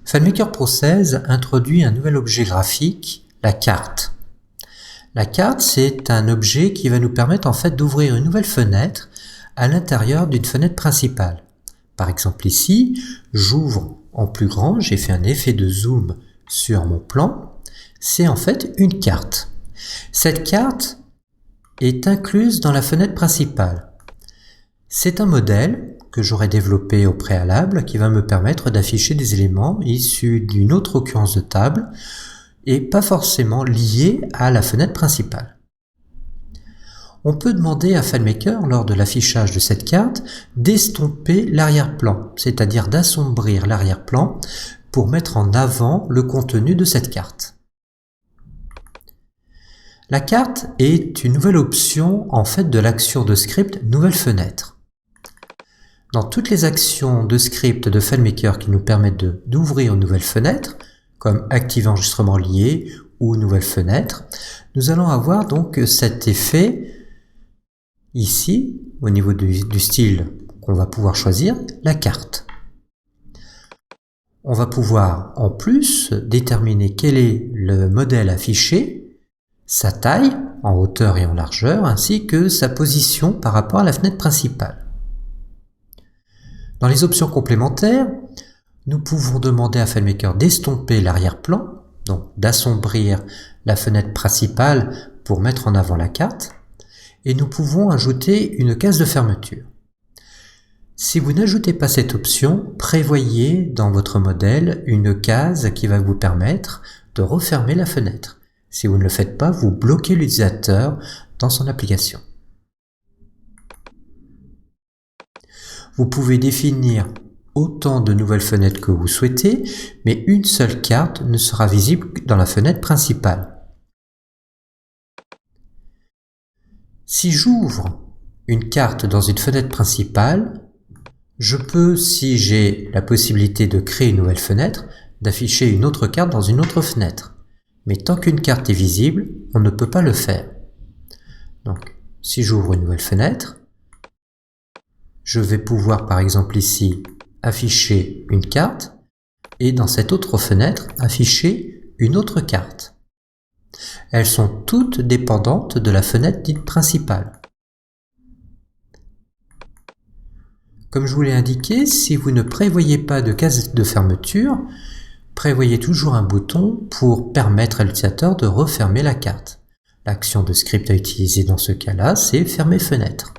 FileMaker Pro 16 introduit un nouvel objet graphique, la carte. La carte, c'est un objet qui va nous permettre en fait d'ouvrir une nouvelle fenêtre à l'intérieur d'une fenêtre principale. Par exemple ici, j'ouvre en plus grand, j'ai fait un effet de zoom sur mon plan. C'est en fait une carte. Cette carte est incluse dans la fenêtre principale. C'est un modèle que j'aurais développé au préalable qui va me permettre d'afficher des éléments issus d'une autre occurrence de table et pas forcément liés à la fenêtre principale. On peut demander à FileMaker, lors de l'affichage de cette carte, d'estomper l'arrière-plan, c'est-à-dire d'assombrir l'arrière-plan pour mettre en avant le contenu de cette carte. La carte est une nouvelle option en fait de l'action de script Nouvelle fenêtre. Dans toutes les actions de script de FileMaker qui nous permettent d'ouvrir une nouvelle fenêtre, comme activer enregistrement lié ou nouvelle fenêtre, nous allons avoir donc cet effet ici, au niveau du style qu'on va pouvoir choisir, la carte. On va pouvoir en plus déterminer quel est le modèle affiché, sa taille en hauteur et en largeur, ainsi que sa position par rapport à la fenêtre principale. Dans les options complémentaires, nous pouvons demander à FileMaker d'estomper l'arrière-plan, donc d'assombrir la fenêtre principale pour mettre en avant la carte, et nous pouvons ajouter une case de fermeture. Si vous n'ajoutez pas cette option, prévoyez dans votre modèle une case qui va vous permettre de refermer la fenêtre. Si vous ne le faites pas, vous bloquez l'utilisateur dans son application. Vous pouvez définir autant de nouvelles fenêtres que vous souhaitez, mais une seule carte ne sera visible dans la fenêtre principale. Si j'ouvre une carte dans une fenêtre principale, je peux, si j'ai la possibilité de créer une nouvelle fenêtre, d'afficher une autre carte dans une autre fenêtre. Mais tant qu'une carte est visible, on ne peut pas le faire. Donc, si j'ouvre une nouvelle fenêtre, je vais pouvoir par exemple ici afficher une carte et dans cette autre fenêtre afficher une autre carte. Elles sont toutes dépendantes de la fenêtre dite principale. Comme je vous l'ai indiqué, si vous ne prévoyez pas de case de fermeture, prévoyez toujours un bouton pour permettre à l'utilisateur de refermer la carte. L'action de script à utiliser dans ce cas-là, c'est fermer fenêtre.